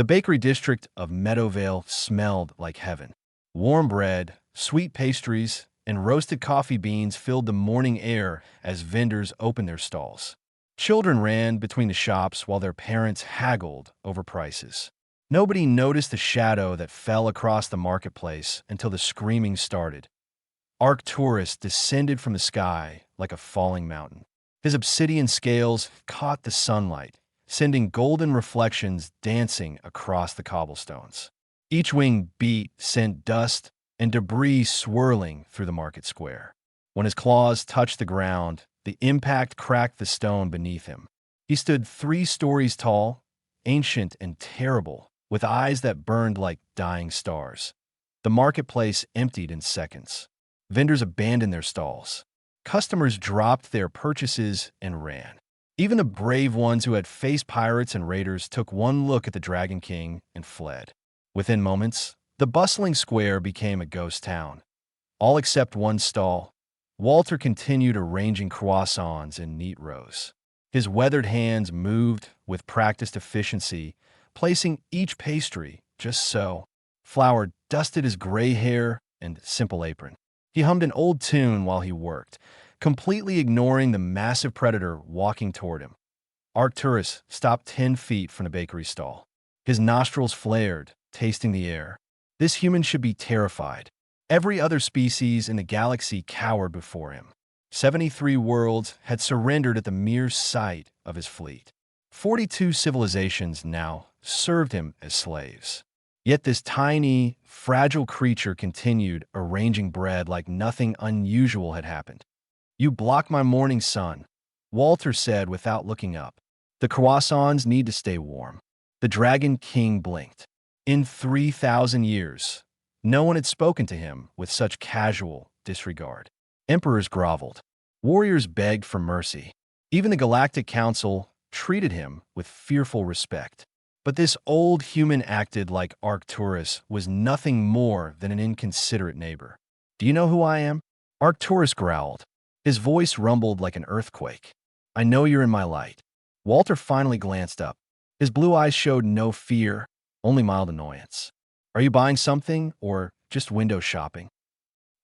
The bakery district of Meadowvale smelled like heaven. Warm bread, sweet pastries, and roasted coffee beans filled the morning air as vendors opened their stalls. Children ran between the shops while their parents haggled over prices. Nobody noticed the shadow that fell across the marketplace until the screaming started. Arcturus descended from the sky like a falling mountain. His obsidian scales caught the sunlight, sending golden reflections dancing across the cobblestones. Each wing beat sent dust and debris swirling through the market square. When his claws touched the ground, the impact cracked the stone beneath him. He stood 3 stories tall, ancient and terrible, with eyes that burned like dying stars. The marketplace emptied in seconds. Vendors abandoned their stalls. Customers dropped their purchases and ran. Even the brave ones who had faced pirates and raiders took one look at the Dragon King and fled. Within moments, the bustling square became a ghost town. All except one stall. Walter continued arranging croissants in neat rows. His weathered hands moved with practiced efficiency, placing each pastry just so. Flour dusted his gray hair and simple apron. He hummed an old tune while he worked, completely ignoring the massive predator walking toward him. Arcturus stopped 10 feet from the bakery stall. His nostrils flared, tasting the air. This human should be terrified. Every other species in the galaxy cowered before him. 73 worlds had surrendered at the mere sight of his fleet. 42 civilizations now served him as slaves. Yet this tiny, fragile creature continued arranging bread like nothing unusual had happened. "You block my morning sun," Walter said without looking up. "The croissants need to stay warm." The Dragon King blinked. In 3,000 years, no one had spoken to him with such casual disregard. Emperors groveled. Warriors begged for mercy. Even the Galactic Council treated him with fearful respect. But this old human acted like Arcturus was nothing more than an inconsiderate neighbor. "Do you know who I am?" Arcturus growled. His voice rumbled like an earthquake. "I know you're in my light." Walter finally glanced up. His blue eyes showed no fear, only mild annoyance. "Are you buying something or just window shopping?"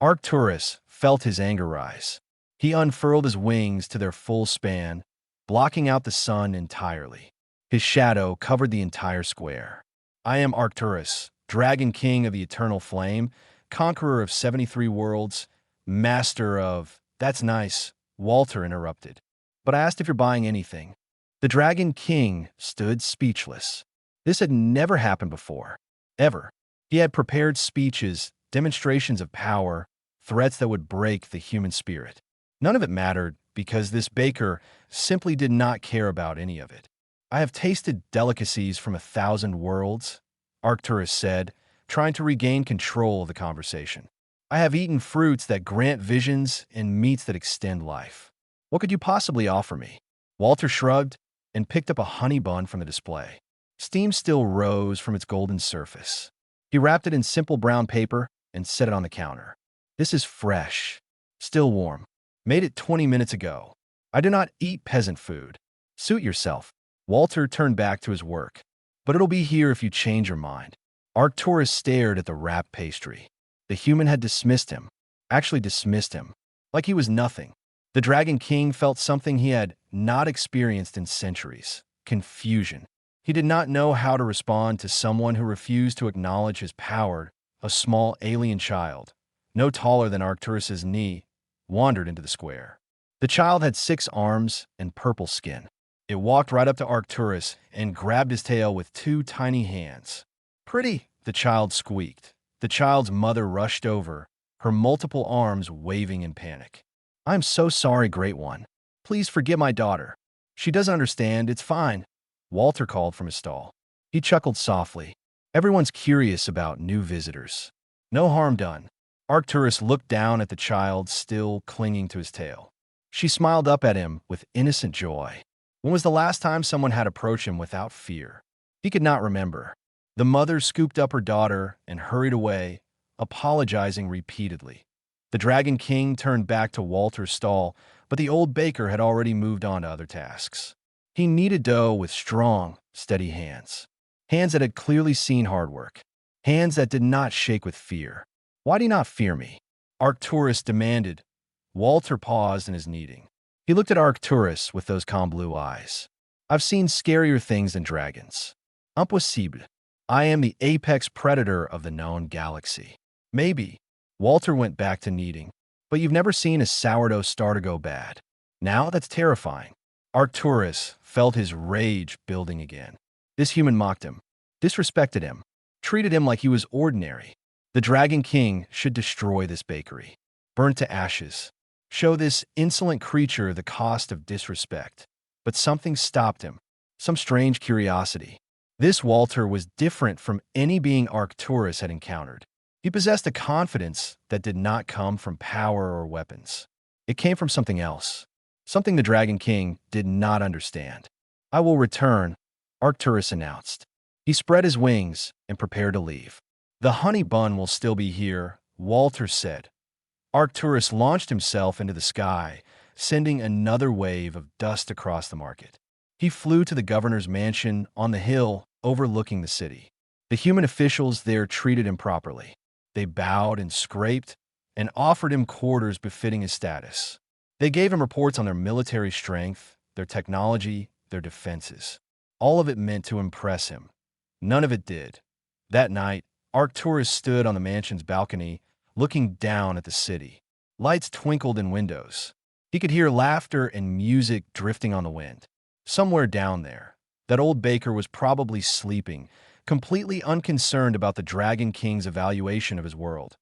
Arcturus felt his anger rise. He unfurled his wings to their full span, blocking out the sun entirely. His shadow covered the entire square. "I am Arcturus, Dragon King of the Eternal Flame, conqueror of 73 worlds, master of—" "That's nice," Walter interrupted. "But I asked if you're buying anything." The Dragon King stood speechless. This had never happened before. Ever. He had prepared speeches, demonstrations of power, threats that would break the human spirit. None of it mattered because this baker simply did not care about any of it. "I have tasted delicacies from 1,000 worlds," Arcturus said, trying to regain control of the conversation. "I have eaten fruits that grant visions and meats that extend life. What could you possibly offer me?" Walter shrugged and picked up a honey bun from the display. Steam still rose from its golden surface. He wrapped it in simple brown paper and set it on the counter. "This is fresh, still warm. Made it 20 minutes ago. I do not eat peasant food. Suit yourself." Walter turned back to his work. "But it'll be here if you change your mind." Arcturus stared at the wrapped pastry. The human had dismissed him, actually dismissed him, like he was nothing. The Dragon King felt something he had not experienced in centuries: confusion. He did not know how to respond to someone who refused to acknowledge his power. A small alien child, no taller than Arcturus's knee, wandered into the square. The child had 6 arms and purple skin. It walked right up to Arcturus and grabbed his tail with 2 tiny hands. "Pretty," the child squeaked. The child's mother rushed over, her multiple arms waving in panic. "I'm so sorry, Great One. Please forgive my daughter. She doesn't understand, it's fine," Walter called from his stall. He chuckled softly. Everyone's curious about new visitors. No harm done. Arcturus looked down at the child still clinging to his tail. She smiled up at him with innocent joy. When was the last time someone had approached him without fear? He could not remember. The mother scooped up her daughter and hurried away, apologizing repeatedly. The Dragon King turned back to Walter's stall, but the old baker had already moved on to other tasks. He kneaded dough with strong, steady hands. Hands that had clearly seen hard work. Hands that did not shake with fear. "Why do you not fear me?" Arcturus demanded. Walter paused in his kneading. He looked at Arcturus with those calm blue eyes. "I've seen scarier things than dragons. Impossible. I am the apex predator of the known galaxy." "Maybe." Walter went back to kneading. "But you've never seen a sourdough starter go bad. Now that's terrifying." Arcturus felt his rage building again. This human mocked him, disrespected him, treated him like he was ordinary. The Dragon King should destroy this bakery, burn to ashes, show this insolent creature the cost of disrespect. But something stopped him, some strange curiosity. This Walter was different from any being Arcturus had encountered. He possessed a confidence that did not come from power or weapons. It came from something else, something the Dragon King did not understand. "I will return," Arcturus announced. He spread his wings and prepared to leave. "The honey bun will still be here," Walter said. Arcturus launched himself into the sky, sending another wave of dust across the market. He flew to the governor's mansion on the hill overlooking the city. The human officials there treated him properly. They bowed and scraped and offered him quarters befitting his status. They gave him reports on their military strength, their technology, their defenses. All of it meant to impress him. None of it did. That night, Arcturus stood on the mansion's balcony, looking down at the city. Lights twinkled in windows. He could hear laughter and music drifting on the wind. Somewhere down there, that old baker was probably sleeping, completely unconcerned about the Dragon King's evaluation of his world.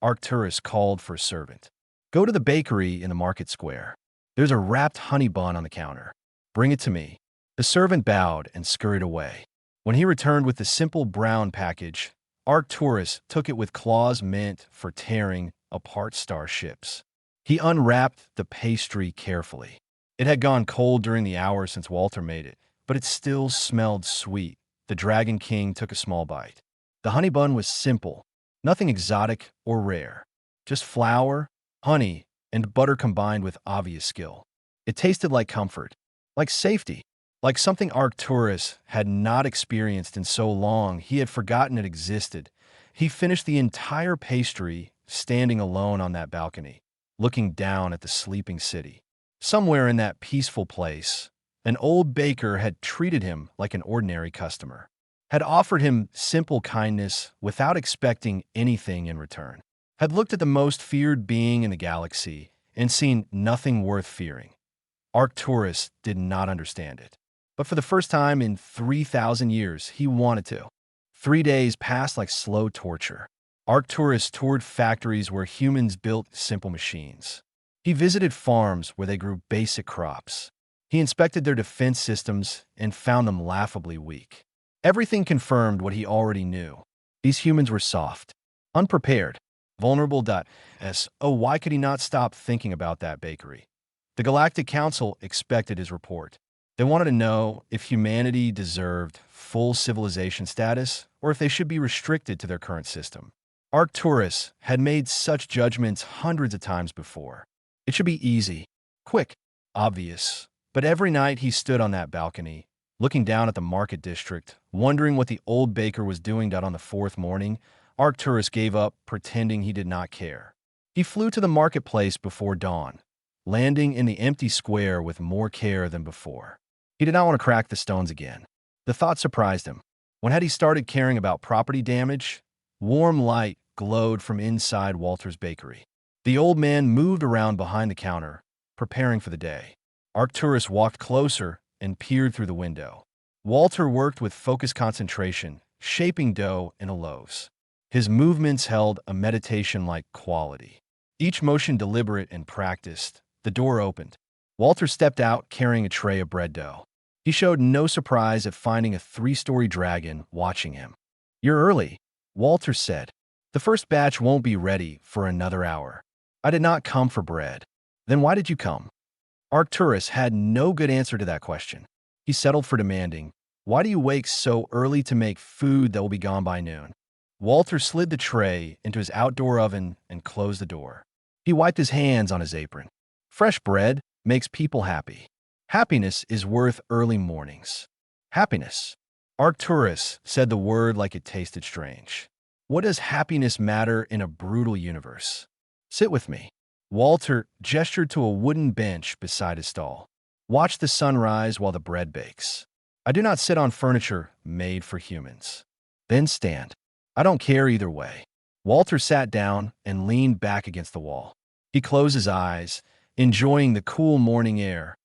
Arcturus called for a servant. "Go to the bakery in the market square. There's a wrapped honey bun on the counter. Bring it to me." The servant bowed and scurried away. When he returned with the simple brown package, Arcturus took it with claws meant for tearing apart starships. He unwrapped the pastry carefully. It had gone cold during the hour since Walter made it, but it still smelled sweet. The Dragon King took a small bite. The honey bun was simple, nothing exotic or rare. Just flour, honey, and butter combined with obvious skill. It tasted like comfort, like safety, like something Arcturus had not experienced in so long he had forgotten it existed. He finished the entire pastry standing alone on that balcony, looking down at the sleeping city. Somewhere in that peaceful place, an old baker had treated him like an ordinary customer, had offered him simple kindness without expecting anything in return, had looked at the most feared being in the galaxy and seen nothing worth fearing. Arcturus did not understand it. But for the first time in 3,000 years, he wanted to. 3 days passed like slow torture. Arcturus toured factories where humans built simple machines. He visited farms where they grew basic crops. He inspected their defense systems and found them laughably weak. Everything confirmed what he already knew. These humans were soft, unprepared, vulnerable. Why could he not stop thinking about that bakery? The Galactic Council expected his report. They wanted to know if humanity deserved full civilization status or if they should be restricted to their current system. Arcturus had made such judgments hundreds of times before. It should be easy, quick, obvious. But every night he stood on that balcony, looking down at the market district, wondering what the old baker was doing. That on the fourth morning, Arcturus gave up, pretending he did not care. He flew to the marketplace before dawn, landing in the empty square with more care than before. He did not want to crack the stones again. The thought surprised him. When had he started caring about property damage? Warm light glowed from inside Walter's bakery. The old man moved around behind the counter, preparing for the day. Arcturus walked closer and peered through the window. Walter worked with focused concentration, shaping dough into loaves. His movements held a meditation-like quality. Each motion deliberate and practiced. The door opened. Walter stepped out carrying a tray of bread dough. He showed no surprise at finding a 3-story dragon watching him. "You're early," Walter said. "The first batch won't be ready for another hour." "I did not come for bread." "Then why did you come?" Arcturus had no good answer to that question. He settled for demanding, "Why do you wake so early to make food that will be gone by noon?" Walter slid the tray into his outdoor oven and closed the door. He wiped his hands on his apron. "Fresh bread makes people happy. Happiness is worth early mornings." "Happiness?" Arcturus said the word like it tasted strange. What does happiness matter in a brutal universe? Sit with me. Walter gestured to a wooden bench beside his stall. Watch the sun rise while the bread bakes. I do not sit on furniture made for humans. Then stand. I don't care either way. Walter sat down and leaned back against the wall. He closed his eyes, enjoying the cool morning air.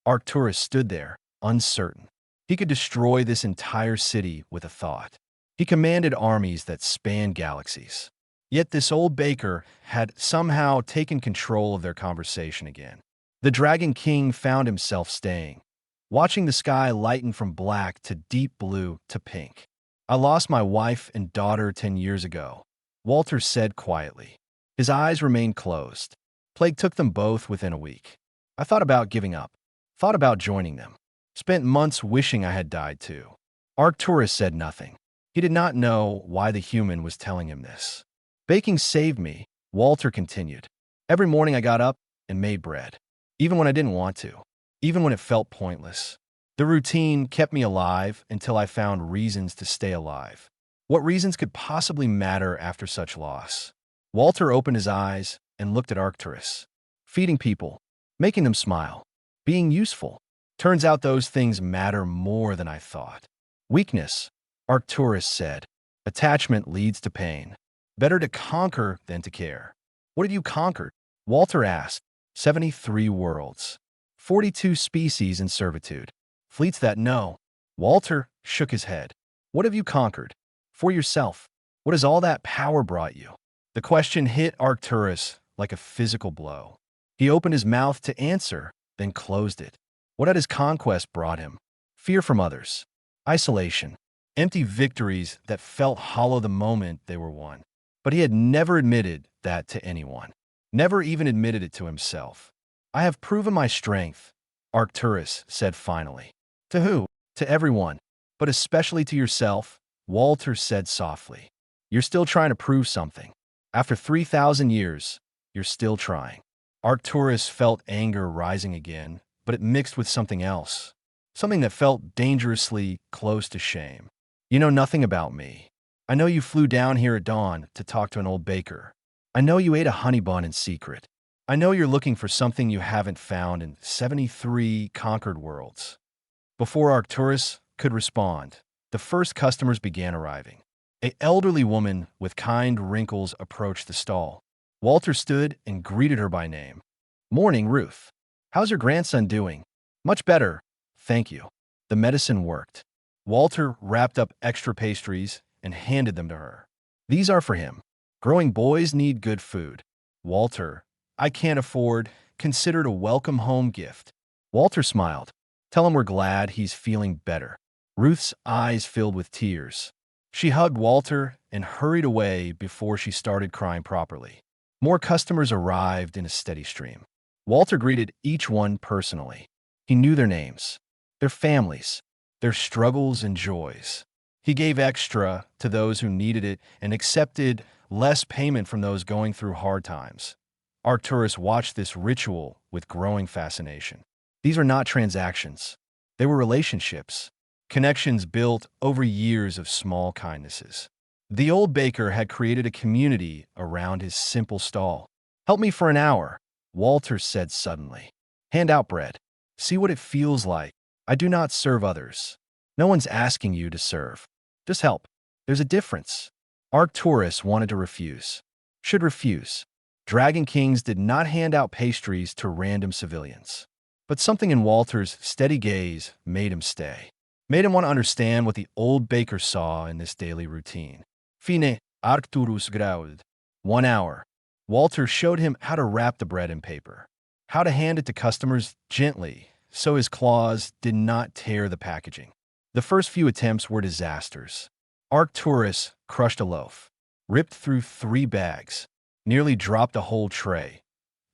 Arcturus stood there, uncertain. He could destroy this entire city with a thought. He commanded armies that spanned galaxies. Yet this old baker had somehow taken control of their conversation again. The Dragon King found himself staying, watching the sky lighten from black to deep blue to pink. I lost my wife and daughter 10 years ago, Walter said quietly. His eyes remained closed. Plague took them both within a week. I thought about giving up, thought about joining them. Spent months wishing I had died too. Arcturus said nothing. He did not know why the human was telling him this. Baking saved me, Walter continued. Every morning I got up and made bread, even when I didn't want to, even when it felt pointless. The routine kept me alive until I found reasons to stay alive. What reasons could possibly matter after such loss? Walter opened his eyes and looked at Arcturus. Feeding people, making them smile, being useful. Turns out those things matter more than I thought. Weakness, Arcturus said. Attachment leads to pain. Better to conquer than to care. What have you conquered? Walter asked. 73 worlds. 42 species in servitude. Fleets that know. Walter shook his head. What have you conquered? For yourself. What has all that power brought you? The question hit Arcturus like a physical blow. He opened his mouth to answer, then closed it. What had his conquest brought him? Fear from others. Isolation. Empty victories that felt hollow the moment they were won. But he had never admitted that to anyone. Never even admitted it to himself. I have proven my strength, Arcturus said finally. To who? To everyone, but especially to yourself, Walter said softly. You're still trying to prove something. After 3,000 years, you're still trying. Arcturus felt anger rising again, but it mixed with something else. Something that felt dangerously close to shame. You know nothing about me. I know you flew down here at dawn to talk to an old baker. I know you ate a honey bun in secret. I know you're looking for something you haven't found in 73 conquered worlds. Before Arcturus could respond, the first customers began arriving. An elderly woman with kind wrinkles approached the stall. Walter stood and greeted her by name. Morning, Ruth. How's your grandson doing? Much better, thank you. The medicine worked. Walter wrapped up extra pastries and handed them to her. These are for him. Growing boys need good food. Walter, I can't afford, considered a welcome home gift. Walter smiled. Tell him we're glad he's feeling better. Ruth's eyes filled with tears. She hugged Walter and hurried away before she started crying properly. More customers arrived in a steady stream. Walter greeted each one personally. He knew their names, their families, their struggles and joys. He gave extra to those who needed it and accepted less payment from those going through hard times. Arcturus watched this ritual with growing fascination. These are not transactions. They were relationships, connections built over years of small kindnesses. The old baker had created a community around his simple stall. Help me for an hour, Walter said suddenly. Hand out bread. See what it feels like. I do not serve others. No one's asking you to serve. Just help. There's a difference. Arcturus wanted to refuse. Should refuse. Dragon Kings did not hand out pastries to random civilians. But something in Walter's steady gaze made him stay. Made him want to understand what the old baker saw in this daily routine. Fine, Arcturus growled. 1 hour. Walter showed him how to wrap the bread in paper, how to hand it to customers gently so his claws did not tear the packaging. The first few attempts were disasters. Arcturus crushed a loaf, ripped through 3 bags, nearly dropped a whole tray.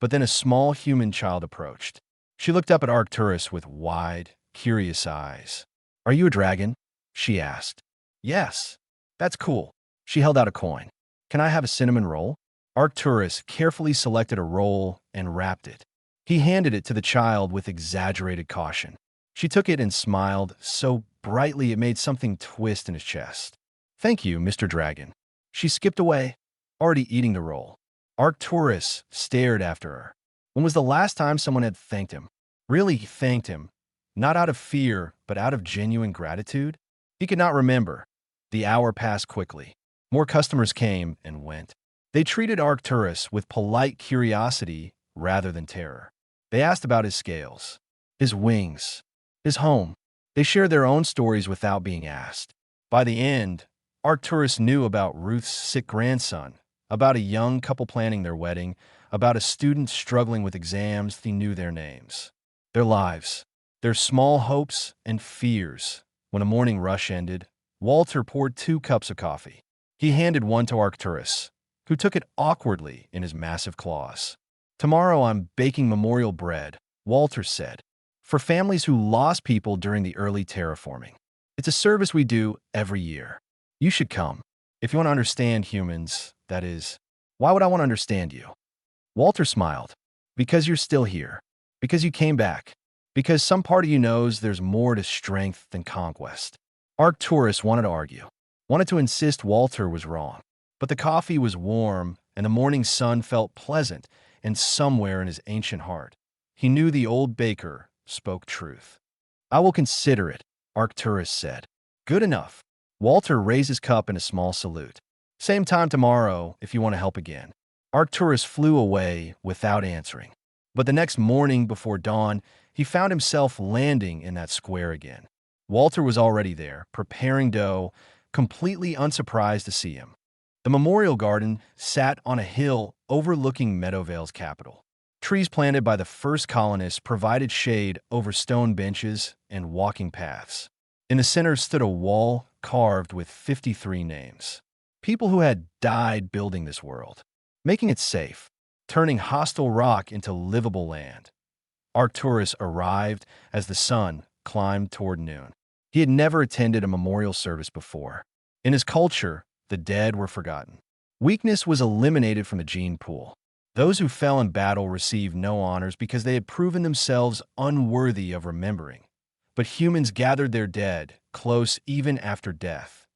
But then a small human child approached. She looked up at Arcturus with wide, curious eyes. Are you a dragon? She asked. Yes. That's cool. She held out a coin. Can I have a cinnamon roll? Arcturus carefully selected a roll and wrapped it. He handed it to the child with exaggerated caution. She took it and smiled so brightly it made something twist in his chest. "Thank you, Mr. Dragon." She skipped away, already eating the roll. Arcturus stared after her. When was the last time someone had thanked him? Really thanked him, not out of fear, but out of genuine gratitude? He could not remember. The hour passed quickly. More customers came and went. They treated Arcturus with polite curiosity rather than terror. They asked about his scales, his wings, his home. They shared their own stories without being asked. By the end, Arcturus knew about Ruth's sick grandson, about a young couple planning their wedding, about a student struggling with exams. He knew their names, their lives, their small hopes and fears. When a morning rush ended, Walter poured 2 cups of coffee. He handed one to Arcturus, who took it awkwardly in his massive claws. "Tomorrow I'm baking memorial bread," Walter said, "for families who lost people during the early terraforming. It's a service we do every year. You should come. If you want to understand humans, that is." "Why would I want to understand you?" Walter smiled. "Because you're still here. Because you came back. Because some part of you knows there's more to strength than conquest." Arcturus wanted to argue, wanted to insist Walter was wrong. But the coffee was warm, and the morning sun felt pleasant, and somewhere in his ancient heart, he knew the old baker spoke truth. "I will consider it," Arcturus said. "Good enough." Walter raised his cup in a small salute. "Same time tomorrow if you want to help again." Arcturus flew away without answering. But the next morning before dawn, he found himself landing in that square again. Walter was already there, preparing dough, completely unsurprised to see him. The memorial garden sat on a hill overlooking Meadowvale's capital. Trees planted by the first colonists provided shade over stone benches and walking paths. In the center stood a wall carved with 53 names. People who had died building this world, making it safe, turning hostile rock into livable land. Arcturus arrived as the sun climbed toward noon. He had never attended a memorial service before. In his culture, the dead were forgotten. Weakness was eliminated from the gene pool. Those who fell in battle received no honors because they had proven themselves unworthy of remembering. But humans gathered their dead close even after death.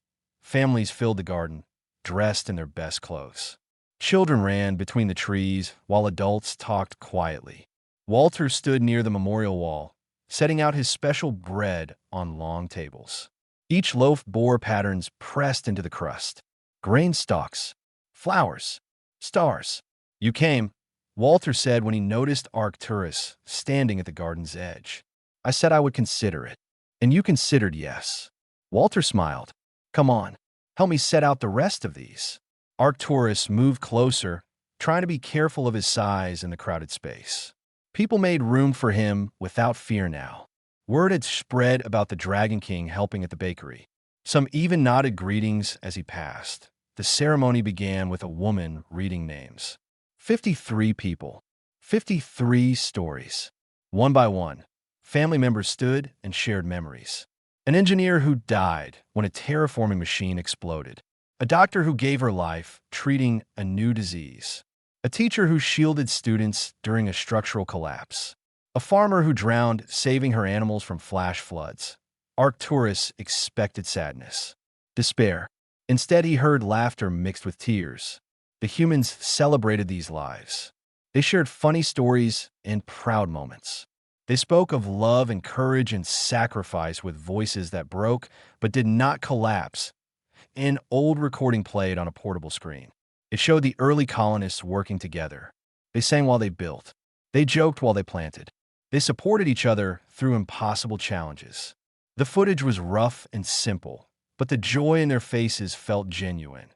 Families filled the garden, dressed in their best clothes. Children ran between the trees while adults talked quietly. Walter stood near the memorial wall, setting out his special bread on long tables. Each loaf bore patterns pressed into the crust. Grain stalks, flowers, stars. "You came," Walter said when he noticed Arcturus standing at the garden's edge. "I said I would consider it. And you considered yes." Walter smiled. "Come on, help me set out the rest of these." Arcturus moved closer, trying to be careful of his size in the crowded space. People made room for him without fear now. Word had spread about the Dragon King helping at the bakery. Some even nodded greetings as he passed. The ceremony began with a woman reading names. 53 people. 53 stories. One by one, family members stood and shared memories. An engineer who died when a terraforming machine exploded. A doctor who gave her life treating a new disease. A teacher who shielded students during a structural collapse. A farmer who drowned saving her animals from flash floods. Arcturus expected sadness, despair. Instead, he heard laughter mixed with tears. The humans celebrated these lives. They shared funny stories and proud moments. They spoke of love and courage and sacrifice with voices that broke but did not collapse. An old recording played on a portable screen. It showed the early colonists working together. They sang while they built. They joked while they planted. They supported each other through impossible challenges. The footage was rough and simple, but the joy in their faces felt genuine.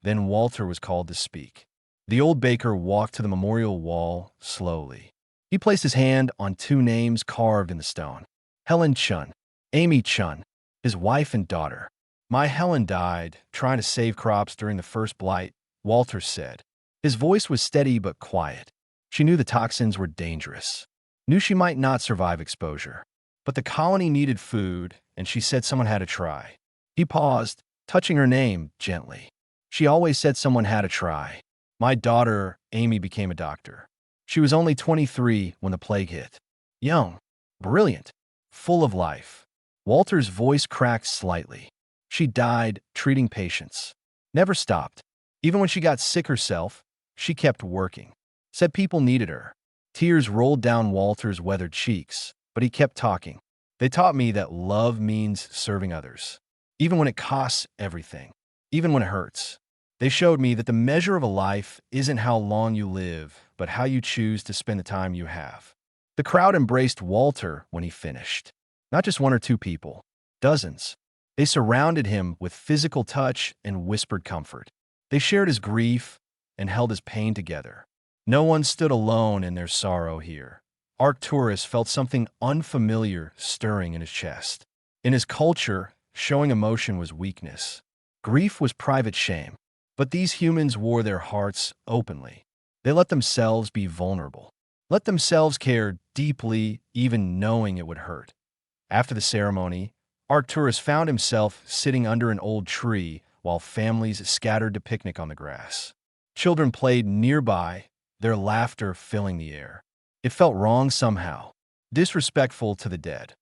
Then Walter was called to speak. The old baker walked to the memorial wall slowly. He placed his hand on 2 names carved in the stone. Helen Chun, Amy Chun, his wife and daughter. "My Helen died trying to save crops during the first blight," Walter said. His voice was steady but quiet. She knew the toxins were dangerous. Knew she might not survive exposure. But the colony needed food, and she said someone had to try. He paused, touching her name gently. "She always said someone had to try. My daughter, Amy, became a doctor. She was only 23 when the plague hit. Young, brilliant, full of life. Walter's voice cracked slightly. She died treating patients. Never stopped. Even when she got sick herself, she kept working. Said people needed her. Tears rolled down Walter's weathered cheeks, but he kept talking. They taught me that love means serving others, even when it costs everything, even when it hurts. They showed me that the measure of a life isn't how long you live, but how you choose to spend the time you have. The crowd embraced Walter when he finished. Not just one or two people, dozens. They surrounded him with physical touch and whispered comfort. They shared his grief and held his pain together. No one stood alone in their sorrow here. Arcturus felt something unfamiliar stirring in his chest. In his culture, showing emotion was weakness. Grief was private shame. But these humans wore their hearts openly. They let themselves be vulnerable. Let themselves care deeply, even knowing it would hurt. After the ceremony, Arcturus found himself sitting under an old tree while families scattered to picnic on the grass. Children played nearby, their laughter filling the air. It felt wrong somehow, disrespectful to the dead.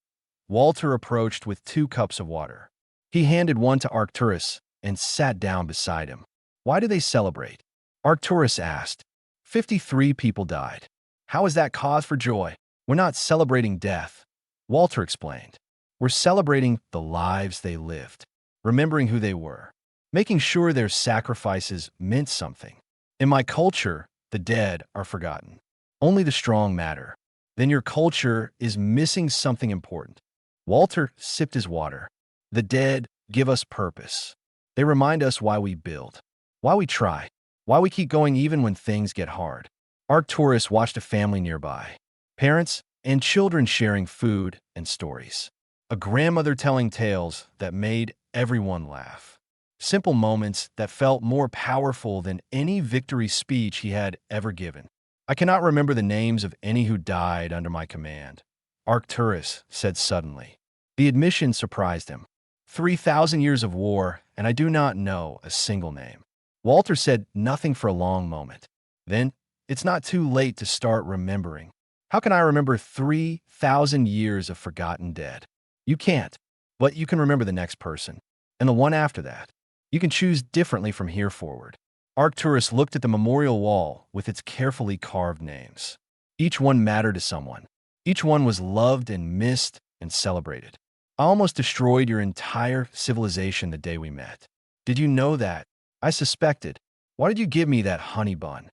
Walter approached with 2 cups of water. He handed one to Arcturus and sat down beside him. Why do they celebrate? Arcturus asked. 53 people died. How is that cause for joy? We're not celebrating death. Walter explained. We're celebrating the lives they lived, remembering who they were, making sure their sacrifices meant something. In my culture, the dead are forgotten. Only the strong matter. Then your culture is missing something important. Walter sipped his water. The dead give us purpose. They remind us why we build, why we try, why we keep going even when things get hard. Arcturus watched a family nearby, parents and children sharing food and stories. A grandmother telling tales that made everyone laugh. Simple moments that felt more powerful than any victory speech he had ever given. I cannot remember the names of any who died under my command, Arcturus said suddenly. The admission surprised him. 3,000 years of war, and I do not know a single name. Walter said nothing for a long moment. Then, it's not too late to start remembering. How can I remember 3,000 years of forgotten dead? You can't, but you can remember the next person, and the one after that. You can choose differently from here forward. Arcturus looked at the memorial wall with its carefully carved names. Each one mattered to someone. Each one was loved and missed and celebrated. I almost destroyed your entire civilization the day we met. Did you know that? I suspected. Why did you give me that honey bun?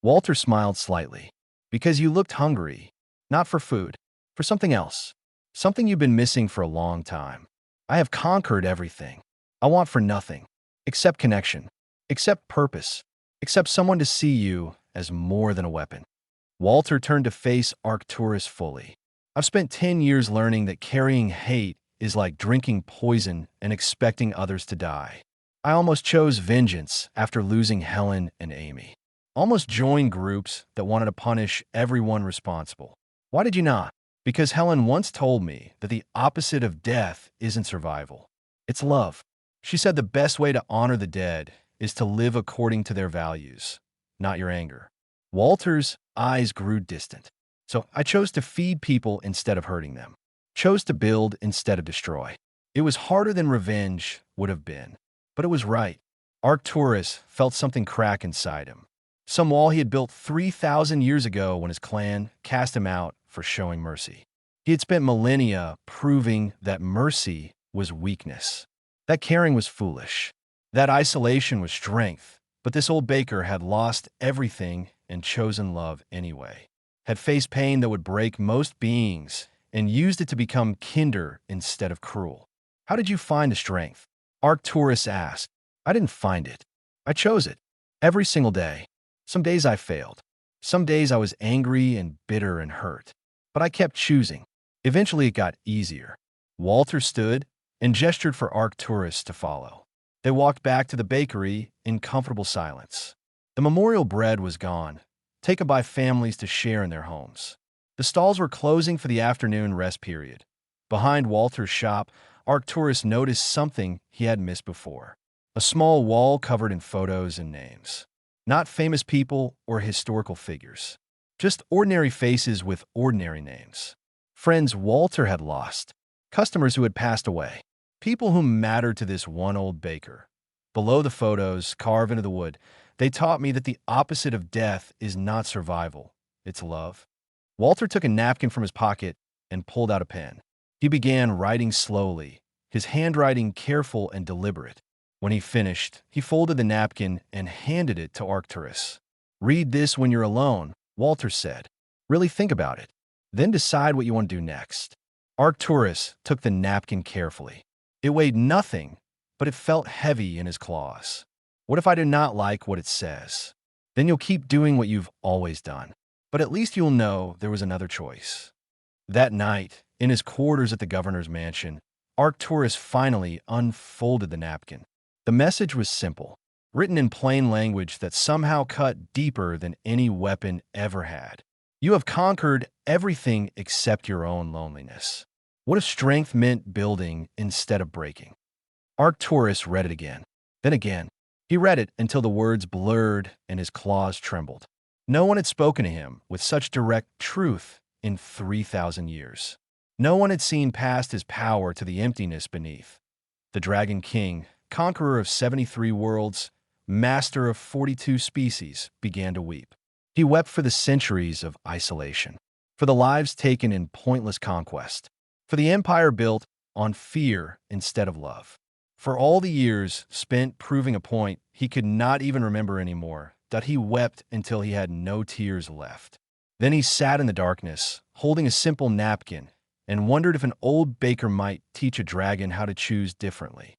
Walter smiled slightly. Because you looked hungry. Not for food. For something else. Something you've been missing for a long time. I have conquered everything. I want for nothing. Except connection. Except purpose. Except someone to see you as more than a weapon. Walter turned to face Arcturus fully. I've spent 10 years learning that carrying hate is like drinking poison and expecting others to die. I almost chose vengeance after losing Helen and Amy. Almost joined groups that wanted to punish everyone responsible. Why did you not? Because Helen once told me that the opposite of death isn't survival. It's love. She said the best way to honor the dead is to live according to their values, not your anger. Walter's eyes grew distant. So I chose to feed people instead of hurting them. Chose to build instead of destroy. It was harder than revenge would have been, but it was right. Arcturus felt something crack inside him. Some wall he had built 3,000 years ago when his clan cast him out for showing mercy. He had spent millennia proving that mercy was weakness, that caring was foolish, that isolation was strength. But this old baker had lost everything and chosen love anyway, had faced pain that would break most beings and used it to become kinder instead of cruel. How did you find the strength? Arcturus asked. I didn't find it. I chose it. Every single day. Some days I failed. Some days I was angry and bitter and hurt. But I kept choosing. Eventually it got easier. Walter stood and gestured for Arcturus to follow. They walked back to the bakery in comfortable silence. The memorial bread was gone, taken by families to share in their homes. The stalls were closing for the afternoon rest period. Behind Walter's shop, Arcturus noticed something he had missed before. A small wall covered in photos and names. Not famous people or historical figures. Just ordinary faces with ordinary names. Friends Walter had lost. customers who had passed away, people who mattered to this one old baker. Below the photos, carved into the wood, they taught me that the opposite of death is not survival, it's love. Walter took a napkin from his pocket and pulled out a pen. He began writing slowly, his handwriting careful and deliberate. When he finished, he folded the napkin and handed it to Arcturus. "Read this when you're alone," Walter said. "Really think about it. Then decide what you want to do next." Arcturus took the napkin carefully. It weighed nothing, but it felt heavy in his claws. "What if I do not like what it says? Then you'll keep doing what you've always done. But at least you'll know there was another choice." That night, in his quarters at the governor's mansion, Arcturus finally unfolded the napkin. The message was simple, written in plain language that somehow cut deeper than any weapon ever had. "You have conquered everything except your own loneliness. What if strength meant building instead of breaking?" Arcturus read it again, then again. He read it until the words blurred and his claws trembled. No one had spoken to him with such direct truth in 3,000 years. No one had seen past his power to the emptiness beneath. The Dragon King, conqueror of 73 worlds, master of 42 species, began to weep. He wept for the centuries of isolation, for the lives taken in pointless conquest, for the empire built on fear instead of love, for all the years spent proving a point he could not even remember anymore, that he wept until he had no tears left. Then he sat in the darkness, holding a simple napkin, and wondered if an old baker might teach a dragon how to choose differently.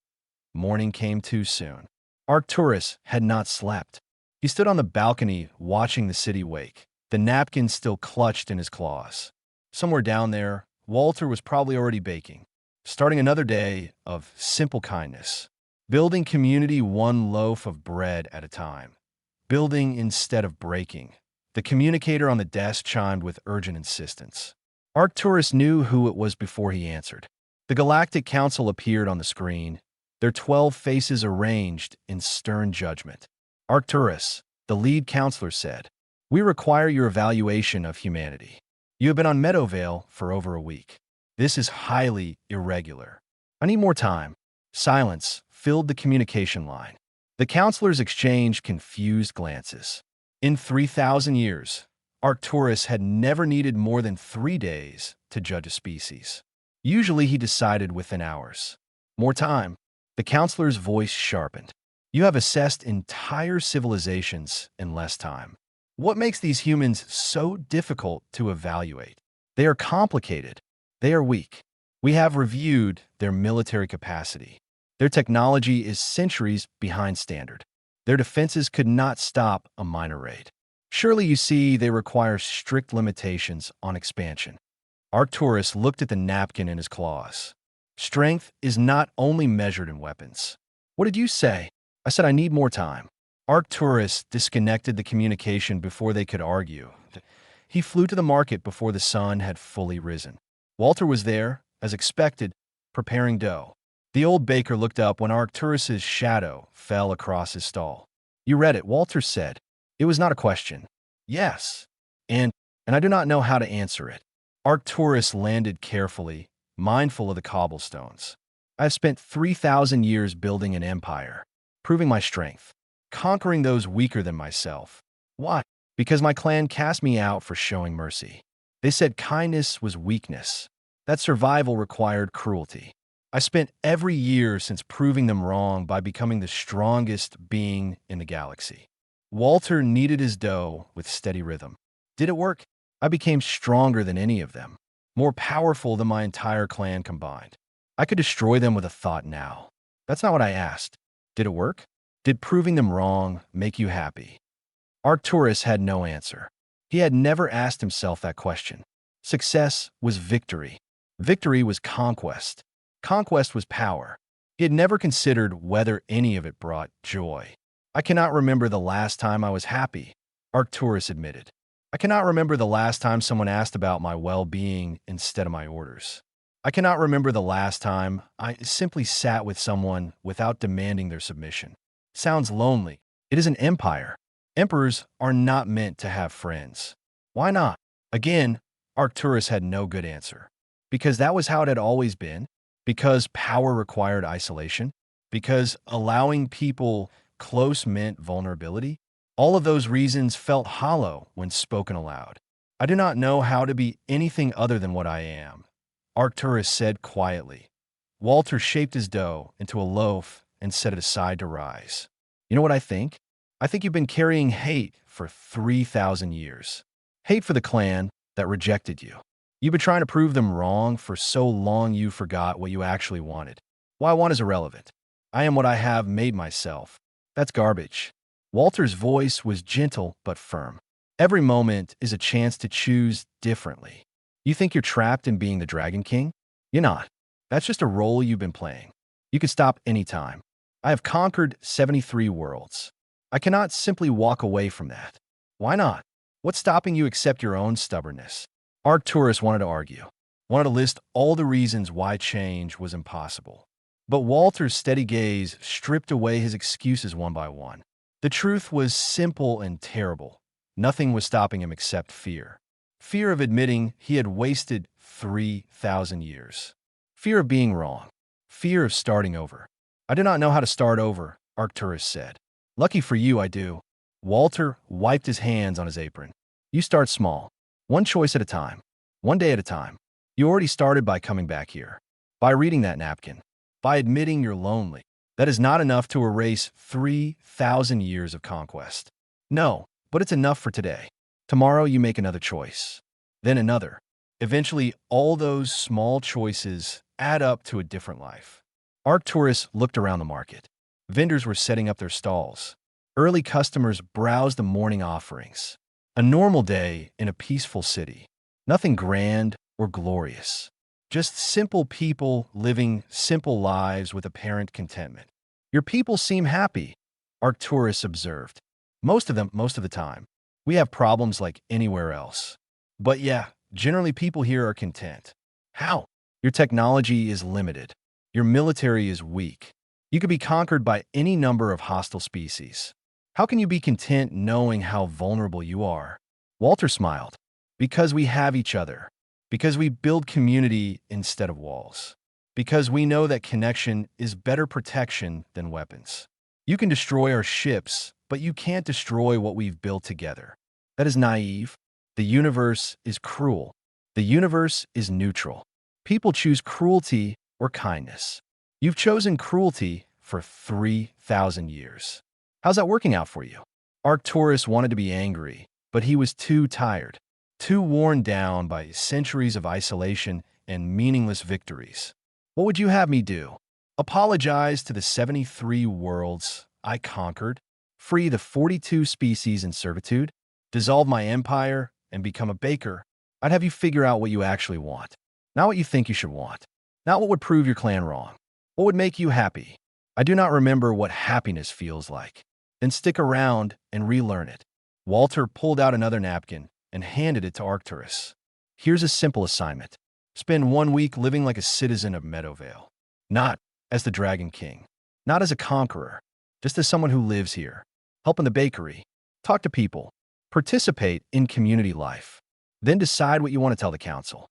Morning came too soon. Arcturus had not slept. He stood on the balcony watching the city wake, the napkin still clutched in his claws. Somewhere down there, Walter was probably already baking, starting another day of simple kindness, building community one loaf of bread at a time, building instead of breaking. The communicator on the desk chimed with urgent insistence. Arcturus knew who it was before he answered. The Galactic Council appeared on the screen, their 12 faces arranged in stern judgment. "Arcturus," the lead counselor said, "we require your evaluation of humanity. You have been on Meadowvale for over a week. This is highly irregular. I need more time." Silence filled the communication line. The counselors exchanged confused glances. In 3,000 years, Arcturus had never needed more than 3 days to judge a species. Usually he decided within hours. "More time." The counselor's voice sharpened. "You have assessed entire civilizations in less time. What makes these humans so difficult to evaluate? They are complicated. They are weak. We have reviewed their military capacity. Their technology is centuries behind standard. Their defenses could not stop a minor raid. Surely you see they require strict limitations on expansion." Arcturus looked at the napkin in his claws. "Strength is not only measured in weapons." "What did you say?" "I said I need more time." Arcturus disconnected the communication before they could argue. He flew to the market before the sun had fully risen. Walter was there, as expected, preparing dough. The old baker looked up when Arcturus's shadow fell across his stall. "You read it," Walter said. It was not a question. "Yes. And I do not know how to answer it." Arcturus landed carefully, mindful of the cobblestones. "I have spent 3,000 years building an empire, proving my strength, conquering those weaker than myself. Why? Because my clan cast me out for showing mercy. They said kindness was weakness, that survival required cruelty. I spent every year since proving them wrong by becoming the strongest being in the galaxy." Walter kneaded his dough with steady rhythm. "Did it work? I became stronger than any of them, more powerful than my entire clan combined. I could destroy them with a thought now. That's not what I asked. Did it work? Did proving them wrong make you happy?" Arcturus had no answer. He had never asked himself that question. Success was victory. Victory was conquest. Conquest was power. He had never considered whether any of it brought joy. "I cannot remember the last time I was happy," Arcturus admitted. "I cannot remember the last time someone asked about my well-being instead of my orders. I cannot remember the last time I simply sat with someone without demanding their submission. Sounds lonely. It is an empire. Emperors are not meant to have friends." "Why not?" Again, Arcturus had no good answer. Because that was how it had always been? Because power required isolation? Because allowing people close meant vulnerability? All of those reasons felt hollow when spoken aloud. I do not know how to be anything other than what I am, Arcturus said quietly. Walter shaped his dough into a loaf and set it aside to rise. You know what I think? I think you've been carrying hate for 3,000 years. Hate for the clan that rejected you. You've been trying to prove them wrong for so long you forgot what you actually wanted. What I want is irrelevant. I am what I have made myself. That's garbage. Walter's voice was gentle but firm. Every moment is a chance to choose differently. You think you're trapped in being the Dragon King? You're not. That's just a role you've been playing. You can stop anytime. I have conquered 73 worlds. I cannot simply walk away from that. Why not? What's stopping you except your own stubbornness? Arcturus wanted to argue, wanted to list all the reasons why change was impossible. But Walter's steady gaze stripped away his excuses one by one. The truth was simple and terrible. Nothing was stopping him except fear. Fear of admitting he had wasted 3,000 years. Fear of being wrong. Fear of starting over. I do not know how to start over, Arcturus said. Lucky for you, I do. Walter wiped his hands on his apron. You start small. One choice at a time. One day at a time. You already started by coming back here. By reading that napkin. By admitting you're lonely. That is not enough to erase 3,000 years of conquest. No, but it's enough for today. Tomorrow you make another choice. Then another. Eventually, all those small choices add up to a different life. Arcturus looked around the market. Vendors were setting up their stalls. Early customers browsed the morning offerings. A normal day in a peaceful city. Nothing grand or glorious. Just simple people living simple lives with apparent contentment. Your people seem happy, Arcturus observed. Most of the time. We have problems like anywhere else. But yeah, generally people here are content. How? Your technology is limited. Your military is weak. You could be conquered by any number of hostile species. How can you be content knowing how vulnerable you are? Walter smiled. Because we have each other. Because we build community instead of walls. Because we know that connection is better protection than weapons. You can destroy our ships, but you can't destroy what we've built together. That is naive. The universe is cruel. The universe is neutral. People choose cruelty or kindness. You've chosen cruelty for 3,000 years. How's that working out for you? Arcturus wanted to be angry, but he was too tired, too worn down by centuries of isolation and meaningless victories. What would you have me do? Apologize to the 73 worlds I conquered? Free the 42 species in servitude? Dissolve my empire and become a baker? I'd have you figure out what you actually want. Not what you think you should want. Not what would prove your clan wrong. What would make you happy? I do not remember what happiness feels like. Then stick around and relearn it. Walter pulled out another napkin and handed it to Arcturus. Here's a simple assignment. Spend 1 week living like a citizen of Meadowvale. Not as the Dragon King. Not as a conqueror. Just as someone who lives here. Help in the bakery. Talk to people. Participate in community life. Then decide what you want to tell the council.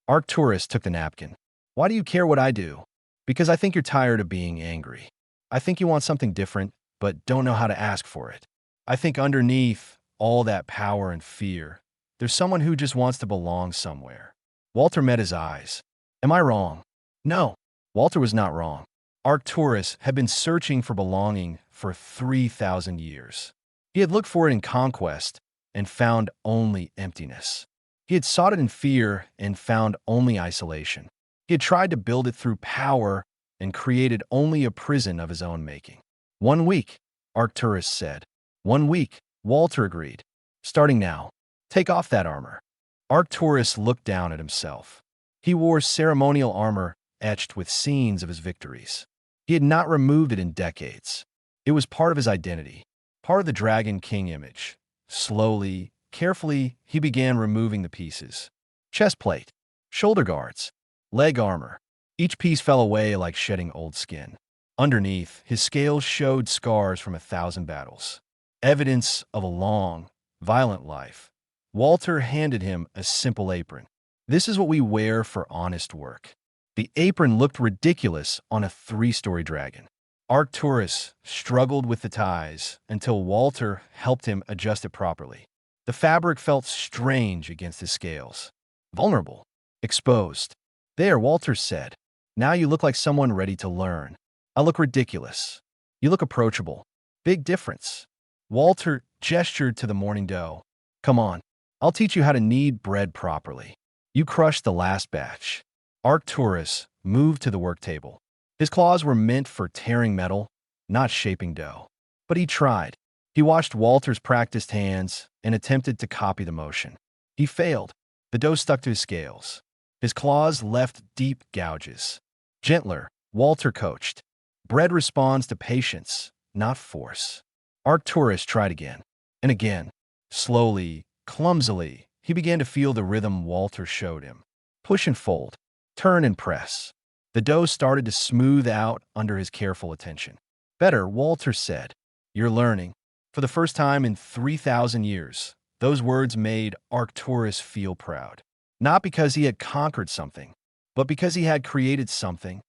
Arcturus took the napkin. Why do you care what I do? Because I think you're tired of being angry. I think you want something different, but don't know how to ask for it. I think underneath all that power and fear, there's someone who just wants to belong somewhere. Walter met his eyes. Am I wrong? No, Walter was not wrong. Arcturus had been searching for belonging for 3,000 years. He had looked for it in conquest and found only emptiness. He had sought it in fear and found only isolation. He had tried to build it through power and created only a prison of his own making. 1 week, Arcturus said. 1 week, Walter agreed. Starting now, take off that armor. Arcturus looked down at himself. He wore ceremonial armor etched with scenes of his victories. He had not removed it in decades. It was part of his identity, part of the Dragon King image. Slowly, carefully, he began removing the pieces. Chest plate, shoulder guards, leg armor. Each piece fell away like shedding old skin. Underneath, his scales showed scars from 1,000 battles. Evidence of a long, violent life. Walter handed him a simple apron. This is what we wear for honest work. The apron looked ridiculous on a three-story dragon. Arcturus struggled with the ties until Walter helped him adjust it properly. The fabric felt strange against his scales. Vulnerable. Exposed. There, Walter said. Now you look like someone ready to learn. I look ridiculous. You look approachable. Big difference. Walter gestured to the morning dough. Come on, I'll teach you how to knead bread properly. You crushed the last batch. Arcturus moved to the work table. His claws were meant for tearing metal, not shaping dough. But he tried. He watched Walter's practiced hands and attempted to copy the motion. He failed. The dough stuck to his scales. His claws left deep gouges. Gentler, Walter coached. Bread responds to patience, not force. Arcturus tried again and again. Slowly, clumsily, he began to feel the rhythm Walter showed him. Push and fold. Turn and press. The dough started to smooth out under his careful attention. Better, Walter said. You're learning. For the first time in 3,000 years, those words made Arcturus feel proud. Not because he had conquered something, but because he had created something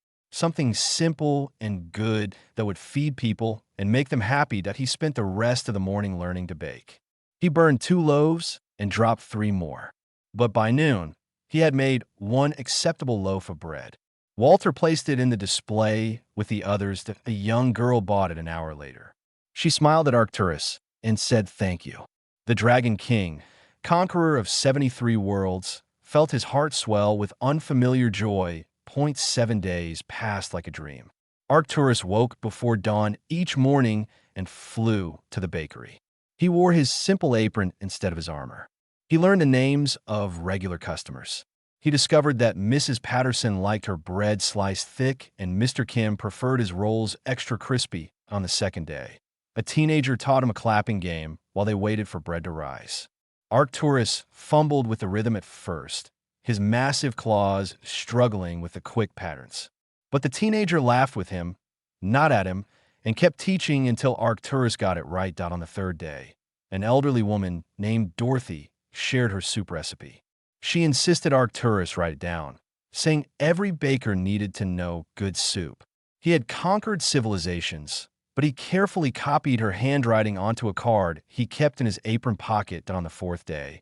simple and good that would feed people and make them happy that he spent the rest of the morning learning to bake. He burned 2 loaves and dropped 3 more. But by noon, he had made 1 acceptable loaf of bread. Walter placed it in the display with the others that a young girl bought it an hour later. She smiled at Arcturus and said thank you. The Dragon King, conqueror of 73 worlds, felt his heart swell with unfamiliar joy. 0.7 days passed like a dream. Arcturus woke before dawn each morning and flew to the bakery. He wore his simple apron instead of his armor. He learned the names of regular customers. He discovered that Mrs. Patterson liked her bread sliced thick and Mr. Kim preferred his rolls extra crispy on the second day. A teenager taught him a clapping game while they waited for bread to rise. Arcturus fumbled with the rhythm at first, his massive claws struggling with the quick patterns. But the teenager laughed with him, not at him, and kept teaching until Arcturus got it right. On the third day, an elderly woman named Dorothy shared her soup recipe. She insisted Arcturus write it down, saying every baker needed to know good soup. He had conquered civilizations, but he carefully copied her handwriting onto a card he kept in his apron pocket. On the 4th day,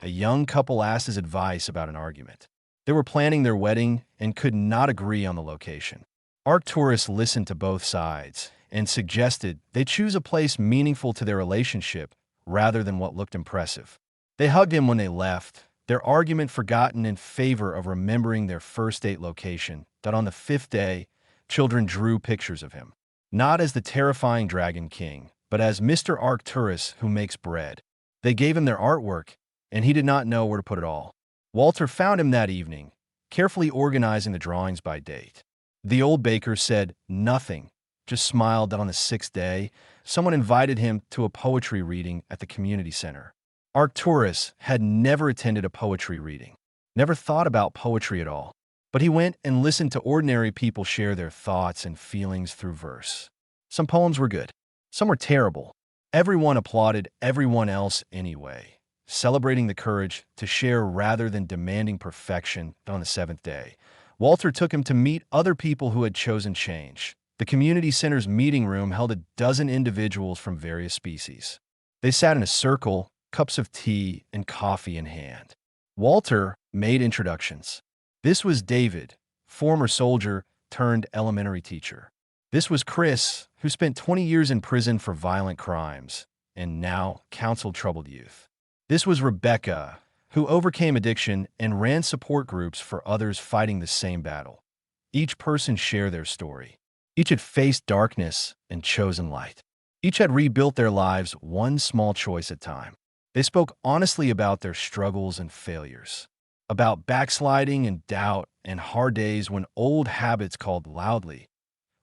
a young couple asked his advice about an argument. They were planning their wedding and could not agree on the location. Arcturus listened to both sides and suggested they choose a place meaningful to their relationship rather than what looked impressive. They hugged him when they left, their argument forgotten in favor of remembering their first date location. On the 5th day, children drew pictures of him, not as the terrifying Dragon King, but as Mr. Arcturus who makes bread. They gave him their artwork, and he did not know where to put it all. Walter found him that evening, carefully organizing the drawings by date. The old baker said nothing, just smiled. On the 6th day, someone invited him to a poetry reading at the community center. Arcturus had never attended a poetry reading, never thought about poetry at all, but he went and listened to ordinary people share their thoughts and feelings through verse. Some poems were good, some were terrible. Everyone applauded everyone else anyway, celebrating the courage to share rather than demanding perfection. On the 7th day, Walter took him to meet other people who had chosen change. The community center's meeting room held 12 individuals from various species. They sat in a circle, cups of tea and coffee in hand. Walter made introductions. This was David, former soldier turned elementary teacher. This was Chris, who spent 20 years in prison for violent crimes and now counseled troubled youth. This was Rebecca, who overcame addiction and ran support groups for others fighting the same battle. Each person shared their story. Each had faced darkness and chosen light. Each had rebuilt their lives one small choice at a time. They spoke honestly about their struggles and failures, about backsliding and doubt and hard days when old habits called loudly.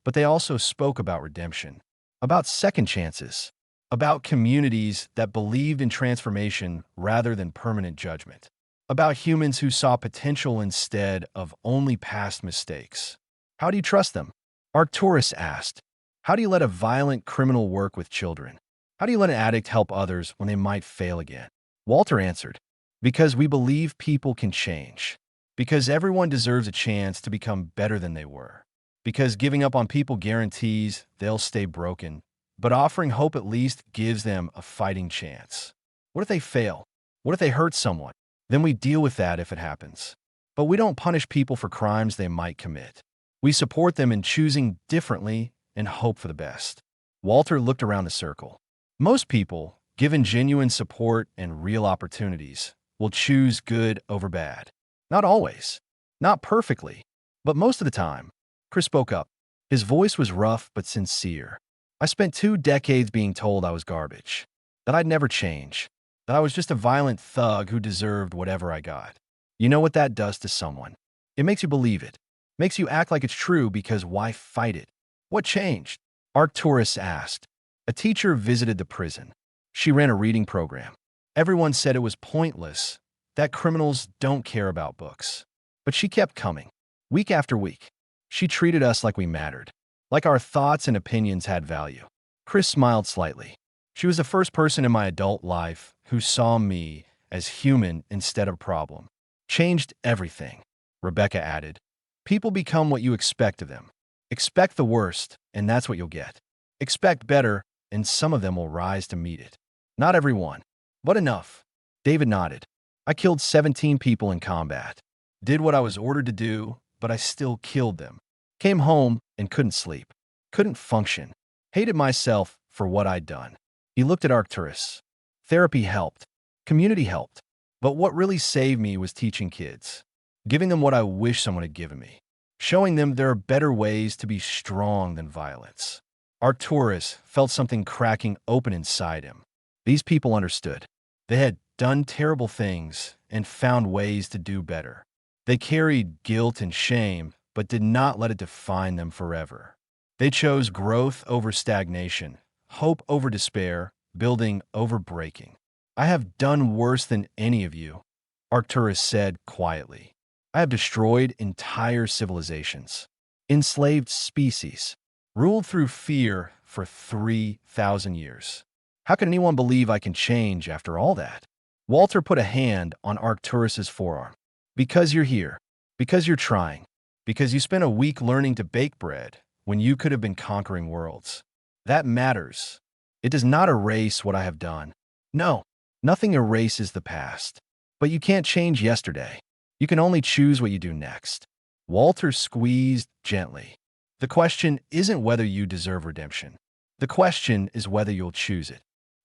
But they also spoke about redemption, about second chances, about communities that believed in transformation rather than permanent judgment, about humans who saw potential instead of only past mistakes. How do you trust them? Arcturus asked. How do you let a violent criminal work with children? How do you let an addict help others when they might fail again? Walter answered. Because we believe people can change. Because everyone deserves a chance to become better than they were. Because giving up on people guarantees they'll stay broken, but offering hope at least gives them a fighting chance. What if they fail? What if they hurt someone? Then we deal with that if it happens. But we don't punish people for crimes they might commit. We support them in choosing differently and hope for the best. Walter looked around the circle. Most people, given genuine support and real opportunities, will choose good over bad. Not always. Not perfectly. But most of the time. Chris spoke up. His voice was rough but sincere. I spent 2 decades being told I was garbage. That I'd never change. That I was just a violent thug who deserved whatever I got. You know what that does to someone? It makes you believe it. Makes you act like it's true because why fight it? What changed? Arcturus asked. A teacher visited the prison. She ran a reading program. Everyone said it was pointless, that criminals don't care about books. But she kept coming, week after week. She treated us like we mattered, like our thoughts and opinions had value. Chris smiled slightly. She was the first person in my adult life who saw me as human instead of a problem. Changed everything, Rebecca added. People become what you expect of them. Expect the worst, and that's what you'll get. Expect better, and some of them will rise to meet it. Not everyone, but enough. David nodded. I killed 17 people in combat. Did what I was ordered to do, but I still killed them. Came home and couldn't sleep. Couldn't function. Hated myself for what I'd done. He looked at Arcturus. Therapy helped. Community helped. But what really saved me was teaching kids. Giving them what I wish someone had given me. Showing them there are better ways to be strong than violence. Arcturus felt something cracking open inside him. These people understood. They had done terrible things and found ways to do better. They carried guilt and shame, but did not let it define them forever. They chose growth over stagnation, hope over despair, building over breaking. I have done worse than any of you, Arcturus said quietly. I have destroyed entire civilizations, enslaved species, ruled through fear for 3,000 years. How can anyone believe I can change after all that? Walter put a hand on Arcturus's forearm. Because you're here. Because you're trying. Because you spent a week learning to bake bread when you could have been conquering worlds. That matters. It does not erase what I have done. No, nothing erases the past. But you can't change yesterday. You can only choose what you do next. Walter squeezed gently. The question isn't whether you deserve redemption. The question is whether you'll choose it.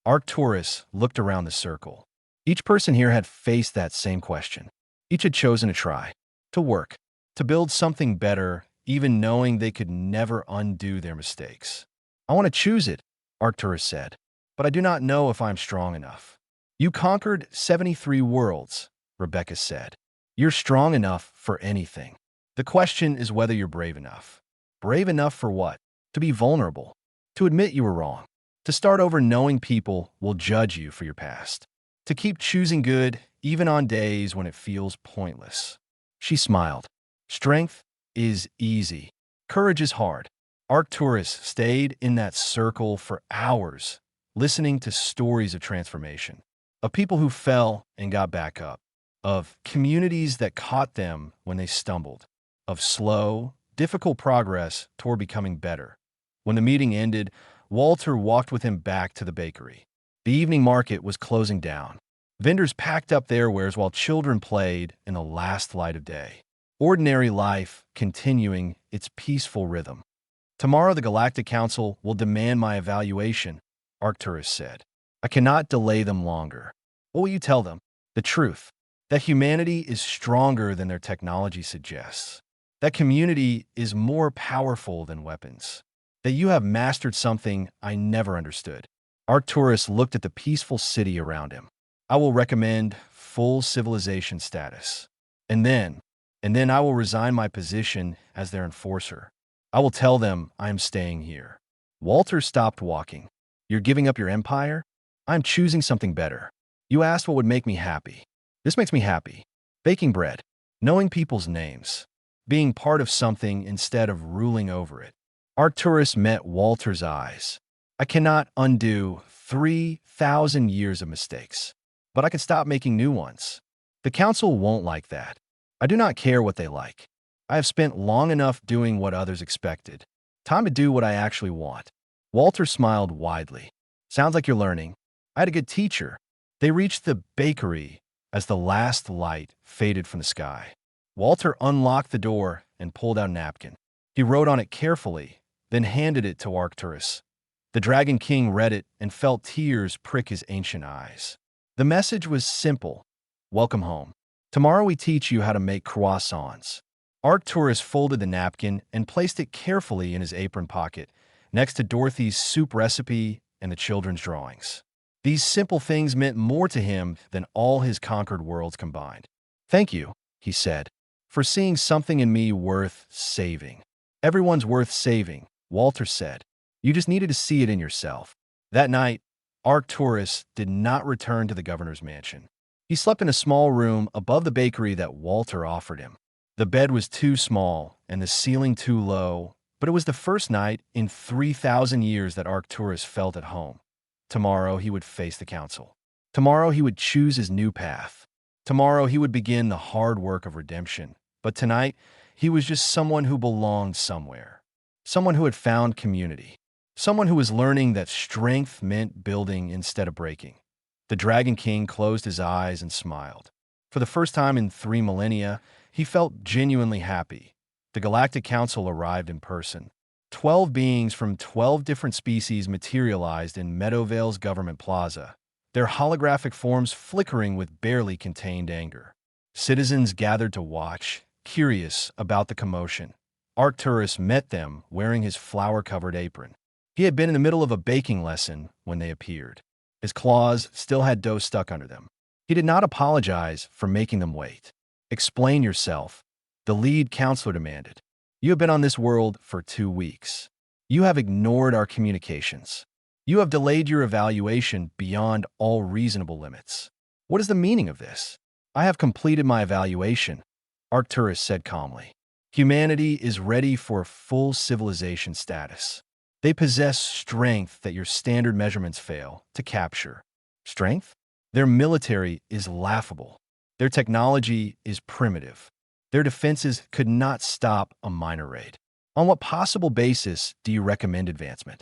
Arcturus looked around the circle. Each person here had faced that same question. Each had chosen to try, to work, to build something better, even knowing they could never undo their mistakes. I want to choose it, Arcturus said, but I do not know if I'm strong enough. You conquered 73 worlds, Rebecca said. You're strong enough for anything. The question is whether you're brave enough. Brave enough for what? To be vulnerable. To admit you were wrong. To start over knowing people will judge you for your past. To keep choosing good even on days when it feels pointless. She smiled. Strength is easy. Courage is hard. Arcturus stayed in that circle for hours, listening to stories of transformation, of people who fell and got back up, of communities that caught them when they stumbled, of slow, difficult progress toward becoming better. When the meeting ended, Walter walked with him back to the bakery. The evening market was closing down. Vendors packed up their wares while children played in the last light of day. Ordinary life continuing its peaceful rhythm. Tomorrow the Galactic Council will demand my evaluation, Arcturus said. I cannot delay them longer. What will you tell them? The truth. That humanity is stronger than their technology suggests. That community is more powerful than weapons. That you have mastered something I never understood. Arcturus looked at the peaceful city around him. I will recommend full civilization status. And then I will resign my position as their enforcer. I will tell them I am staying here. Walter stopped walking. You're giving up your empire? I'm choosing something better. You asked what would make me happy. This makes me happy. Baking bread. Knowing people's names. Being part of something instead of ruling over it. Arcturus met Walter's eyes. I cannot undo 3,000 years of mistakes. but I can stop making new ones. The council won't like that. I do not care what they like. I have spent long enough doing what others expected. Time to do what I actually want. Walter smiled widely. Sounds like you're learning. I had a good teacher. They reached the bakery as the last light faded from the sky. Walter unlocked the door and pulled out a napkin. He wrote on it carefully, then handed it to Arcturus. The Dragon King read it and felt tears prick his ancient eyes. The message was simple. Welcome home. Tomorrow we teach you how to make croissants. Arcturus folded the napkin and placed it carefully in his apron pocket, next to Dorothy's soup recipe and the children's drawings. These simple things meant more to him than all his conquered worlds combined. Thank you, he said, for seeing something in me worth saving. Everyone's worth saving, Walter said. You just needed to see it in yourself. That night, Arcturus did not return to the governor's mansion. He slept in a small room above the bakery that Walter offered him. The bed was too small and the ceiling too low, but it was the first night in 3,000 years that Arcturus felt at home. Tomorrow he would face the council. Tomorrow he would choose his new path. Tomorrow he would begin the hard work of redemption. But tonight, he was just someone who belonged somewhere. Someone who had found community. Someone who was learning that strength meant building instead of breaking. The Dragon King closed his eyes and smiled. For the first time in 3 millennia, he felt genuinely happy. The Galactic Council arrived in person. 12 beings from 12 different species materialized in Meadowvale's government plaza, their holographic forms flickering with barely contained anger. Citizens gathered to watch, curious about the commotion. Arcturus met them wearing his flower-covered apron. He had been in the middle of a baking lesson when they appeared. His claws still had dough stuck under them. He did not apologize for making them wait. Explain yourself, the lead counselor demanded. You have been on this world for 2 weeks. You have ignored our communications. You have delayed your evaluation beyond all reasonable limits. What is the meaning of this? I have completed my evaluation, Arcturus said calmly. Humanity is ready for full civilization status. They possess strength that your standard measurements fail to capture. Strength? Their military is laughable. Their technology is primitive. Their defenses could not stop a minor raid. On what possible basis do you recommend advancement?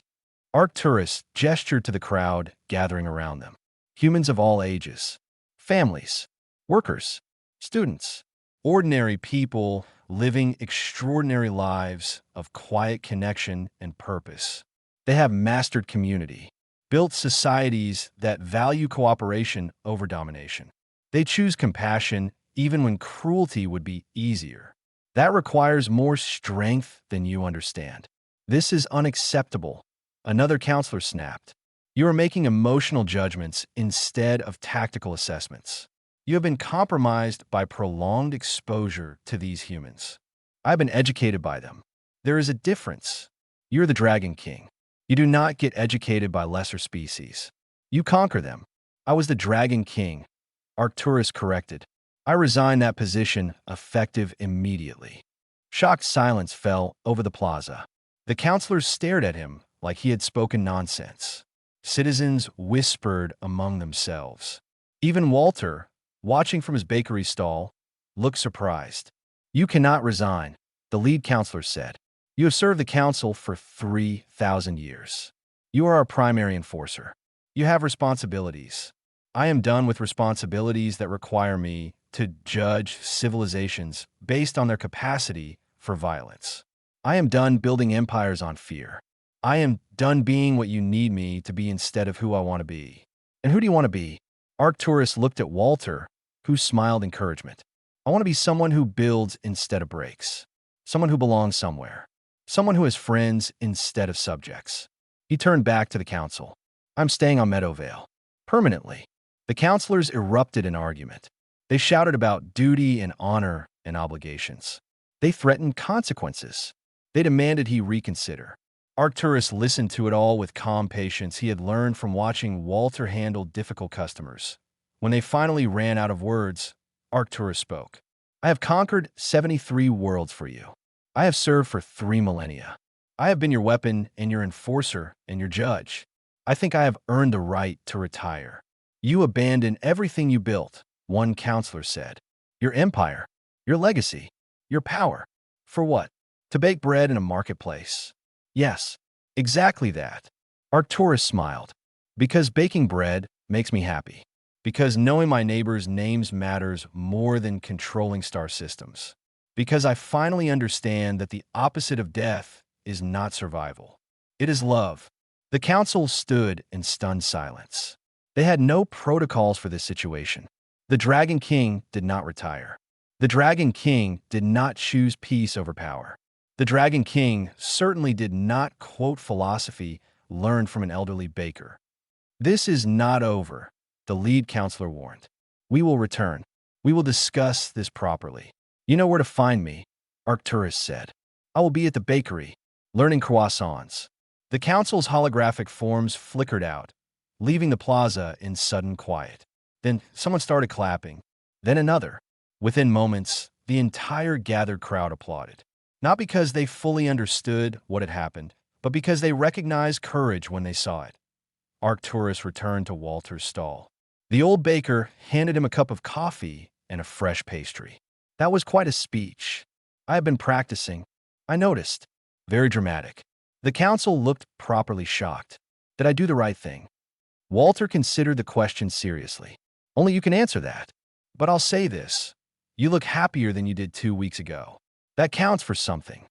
Arcturus gestured to the crowd gathering around them. Humans of all ages. Families. Workers. Students. Ordinary people living extraordinary lives of quiet connection and purpose. They have mastered community, built societies that value cooperation over domination. They choose compassion even when cruelty would be easier. That requires more strength than you understand. This is unacceptable, another counselor snapped. You are making emotional judgments instead of tactical assessments. You have been compromised by prolonged exposure to these humans. I've been educated by them. There is a difference. You're the Dragon King. You do not get educated by lesser species. You conquer them. I was the Dragon King, Arcturus corrected. I resigned that position effective immediately. Shocked silence fell over the plaza. The counselors stared at him like he had spoken nonsense. Citizens whispered among themselves. Even Walter, watching from his bakery stall, looked surprised. You cannot resign, the lead counselor said. You have served the council for 3,000 years. You are our primary enforcer. You have responsibilities. I am done with responsibilities that require me to judge civilizations based on their capacity for violence. I am done building empires on fear. I am done being what you need me to be instead of who I want to be. And who do you want to be? Arcturus looked at Walter, who smiled encouragement. I want to be someone who builds instead of breaks. Someone who belongs somewhere. Someone who has friends instead of subjects. He turned back to the council. I'm staying on Meadowvale. Permanently. The counselors erupted in argument. They shouted about duty and honor and obligations. They threatened consequences. They demanded he reconsider. Arcturus listened to it all with calm patience he had learned from watching Walter handle difficult customers. When they finally ran out of words, Arcturus spoke. I have conquered 73 worlds for you. I have served for 3 millennia. I have been your weapon and your enforcer and your judge. I think I have earned the right to retire. You abandon everything you built, one counselor said. Your empire, your legacy, your power. For what? To bake bread in a marketplace. Yes, exactly that. Arcturus smiled. Because baking bread makes me happy. Because knowing my neighbors' names matters more than controlling star systems. Because I finally understand that the opposite of death is not survival. It is love. The council stood in stunned silence. They had no protocols for this situation. The Dragon King did not retire. The Dragon King did not choose peace over power. The Dragon King certainly did not quote philosophy learned from an elderly baker. This is not over, the lead counselor warned. We will return. We will discuss this properly. You know where to find me, Arcturus said. I will be at the bakery, learning croissants. The council's holographic forms flickered out, leaving the plaza in sudden quiet. Then someone started clapping, then another. Within moments, the entire gathered crowd applauded. Not because they fully understood what had happened, but because they recognized courage when they saw it. Arcturus returned to Walter's stall. The old baker handed him a cup of coffee and a fresh pastry. That was quite a speech. I have been practicing. I noticed. Very dramatic. The council looked properly shocked. Did I do the right thing? Walter considered the question seriously. Only you can answer that. But I'll say this. You look happier than you did 2 weeks ago. That counts for something.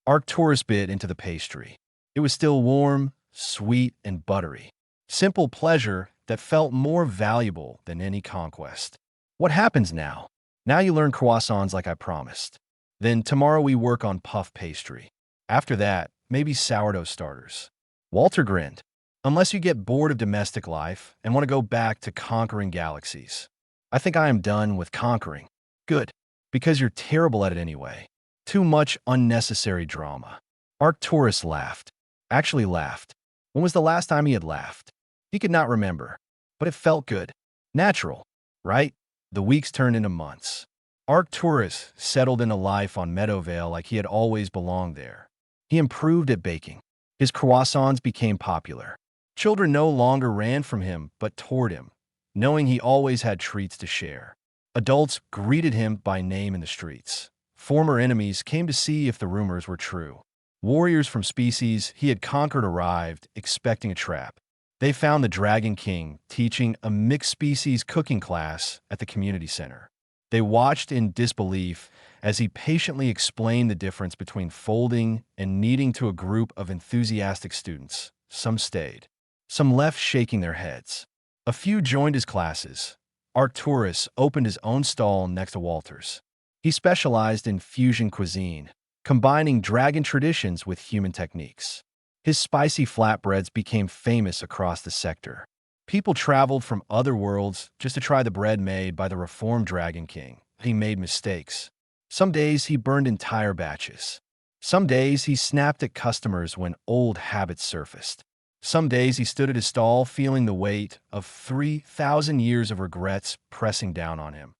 Arcturus bit into the pastry. It was still warm, sweet, and buttery. Simple pleasure that felt more valuable than any conquest. What happens now? Now you learn croissants like I promised. Then tomorrow we work on puff pastry. After that, maybe sourdough starters. Walter grinned. Unless you get bored of domestic life and want to go back to conquering galaxies. I think I am done with conquering. Good. Because you're terrible at it anyway. Too much unnecessary drama. Arcturus laughed. Actually laughed. When was the last time he had laughed? He could not remember. But it felt good. Natural. Right? The weeks turned into months. Arcturus settled into life on Meadowvale like he had always belonged there. He improved at baking. His croissants became popular. Children no longer ran from him but toward him, knowing he always had treats to share. Adults greeted him by name in the streets. Former enemies came to see if the rumors were true. Warriors from species he had conquered arrived, expecting a trap. They found the Dragon King teaching a mixed-species cooking class at the community center. They watched in disbelief as he patiently explained the difference between folding and kneading to a group of enthusiastic students. Some stayed. Some left shaking their heads. A few joined his classes. Arcturus opened his own stall next to Walter's. He specialized in fusion cuisine, combining dragon traditions with human techniques. His spicy flatbreads became famous across the sector. People traveled from other worlds just to try the bread made by the reformed Dragon King. He made mistakes. Some days he burned entire batches. Some days he snapped at customers when old habits surfaced. Some days he stood at his stall feeling the weight of 3,000 years of regrets pressing down on him.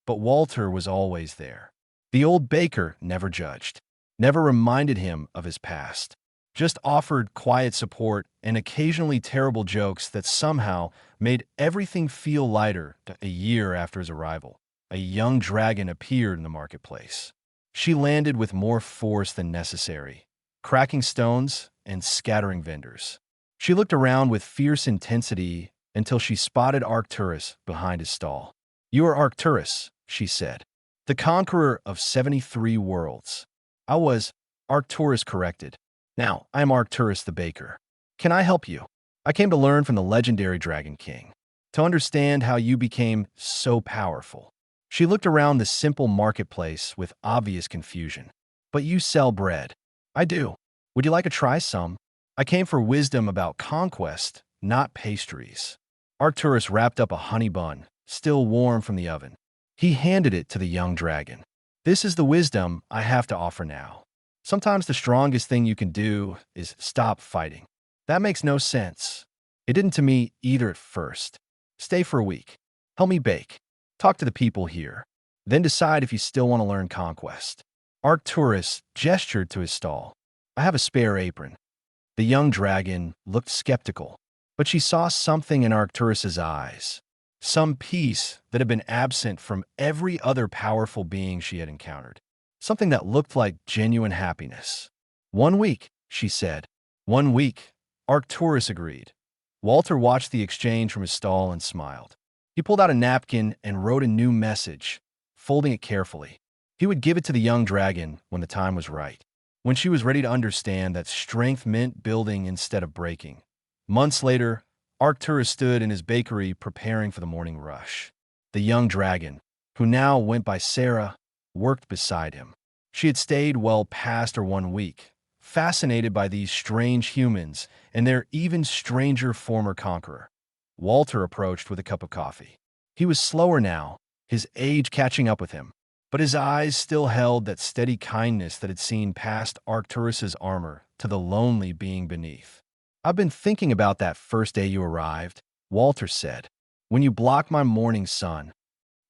But Walter was always there. The old baker never judged, never reminded him of his past, just offered quiet support and occasionally terrible jokes that somehow made everything feel lighter. A year after his arrival, a young dragon appeared in the marketplace. She landed with more force than necessary, cracking stones and scattering vendors. She looked around with fierce intensity until she spotted Arcturus behind his stall. "You are Arcturus," she said, "the conqueror of 73 worlds." "I was," Arcturus corrected. "Now, I am Arcturus the baker. Can I help you? I came to learn from the legendary Dragon King, to understand how you became so powerful." She looked around the simple marketplace with obvious confusion. "But you sell bread." "I do. Would you like to try some? I came for wisdom about conquest, not pastries." Arcturus wrapped up a honey bun, still warm from the oven. He handed it to the young dragon. "This is the wisdom I have to offer now. Sometimes the strongest thing you can do is stop fighting." "That makes no sense." "It didn't to me either at first. Stay for a week. Help me bake. Talk to the people here. Then decide if you still want to learn conquest." Arcturus gestured to his stall. "I have a spare apron." The young dragon looked skeptical, but she saw something in Arcturus's eyes. some peace that had been absent from every other powerful being she had encountered, something that looked like genuine happiness. 1 week, she said. 1 week, Arcturus agreed. Walter watched the exchange from his stall and smiled. He pulled out a napkin and wrote a new message, folding it carefully. He would give it to the young dragon when the time was right, when she was ready to understand that strength meant building instead of breaking. Months later, Arcturus stood in his bakery preparing for the morning rush. The young dragon, who now went by Sarah, worked beside him. She had stayed well past her 1 week, fascinated by these strange humans and their even stranger former conqueror. Walter approached with a cup of coffee. He was slower now, his age catching up with him, but his eyes still held that steady kindness that had seen past Arcturus's armor to the lonely being beneath. "I've been thinking about that first day you arrived," Walter said. "When you blocked my morning sun,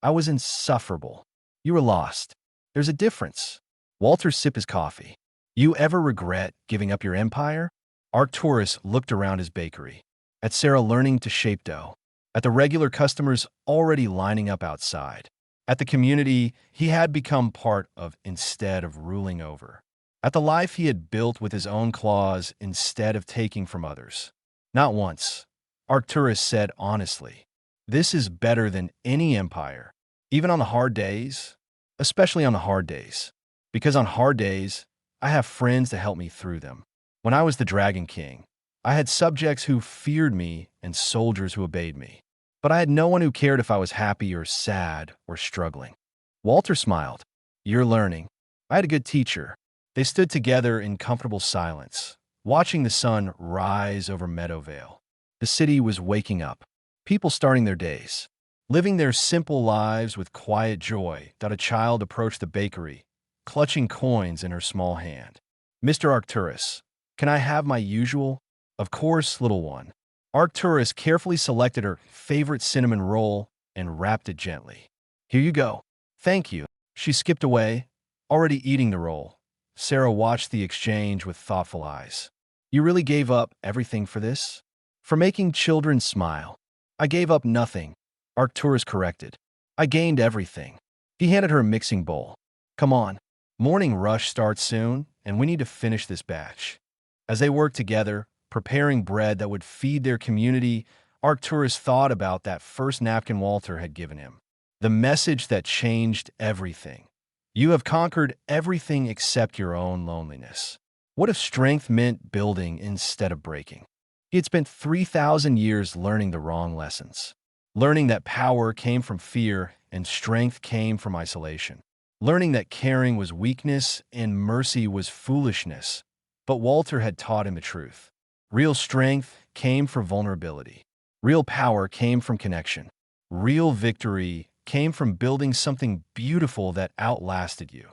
I was insufferable. You were lost. There's a difference." Walter sipped his coffee. "You ever regret giving up your empire?" Arcturus looked around his bakery, at Sarah learning to shape dough, at the regular customers already lining up outside, at the community he had become part of instead of ruling over, at the life he had built with his own claws instead of taking from others. Not once, Arcturus said honestly, "This is better than any empire, even on the hard days, especially on the hard days, because on hard days, I have friends to help me through them. When I was the Dragon King, I had subjects who feared me and soldiers who obeyed me, but I had no one who cared if I was happy or sad or struggling." Walter smiled. "You're learning. I had a good teacher." They stood together in comfortable silence, watching the sun rise over Meadowvale. The city was waking up, people starting their days, living their simple lives with quiet joy. A child approached the bakery, clutching coins in her small hand. "Mr. Arcturus, can I have my usual?" "Of course, little one." Arcturus carefully selected her favorite cinnamon roll and wrapped it gently. "Here you go." "Thank you." She skipped away, already eating the roll. Sarah watched the exchange with thoughtful eyes. "You really gave up everything for this?" "For making children smile." "I gave up nothing," Arcturus corrected. "I gained everything." He handed her a mixing bowl. "Come on. Morning rush starts soon, and we need to finish this batch." As they worked together, preparing bread that would feed their community, Arcturus thought about that first napkin Walter had given him. The message that changed everything. "You have conquered everything except your own loneliness." What if strength meant building instead of breaking? He had spent 3,000 years learning the wrong lessons. Learning that power came from fear and strength came from isolation. Learning that caring was weakness and mercy was foolishness. But Walter had taught him the truth. Real strength came from vulnerability. Real power came from connection. Real victory came from building something beautiful that outlasted you.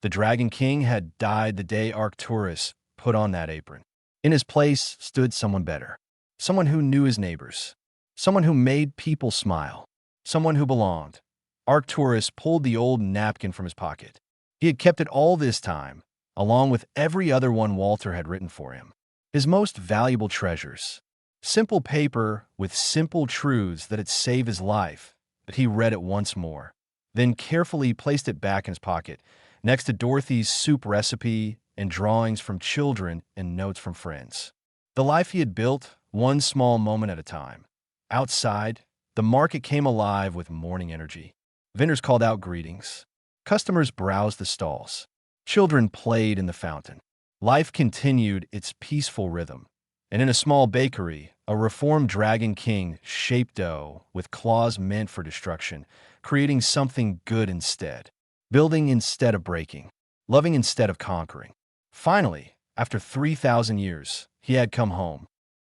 The Dragon King had died the day Arcturus put on that apron. In his place stood someone better. Someone who knew his neighbors. Someone who made people smile. Someone who belonged. Arcturus pulled the old napkin from his pocket. He had kept it all this time, along with every other one Walter had written for him. His most valuable treasures. Simple paper with simple truths that had saved his life, but he read it once more, then carefully placed it back in his pocket, next to Dorothy's soup recipe and drawings from children and notes from friends. The life he had built, one small moment at a time. Outside, the market came alive with morning energy. Vendors called out greetings. Customers browsed the stalls. Children played in the fountain. Life continued its peaceful rhythm. And in a small bakery, a reformed Dragon King shaped dough with claws meant for destruction, creating something good instead. Building instead of breaking. Loving instead of conquering. Finally, after 3,000 years, he had come home.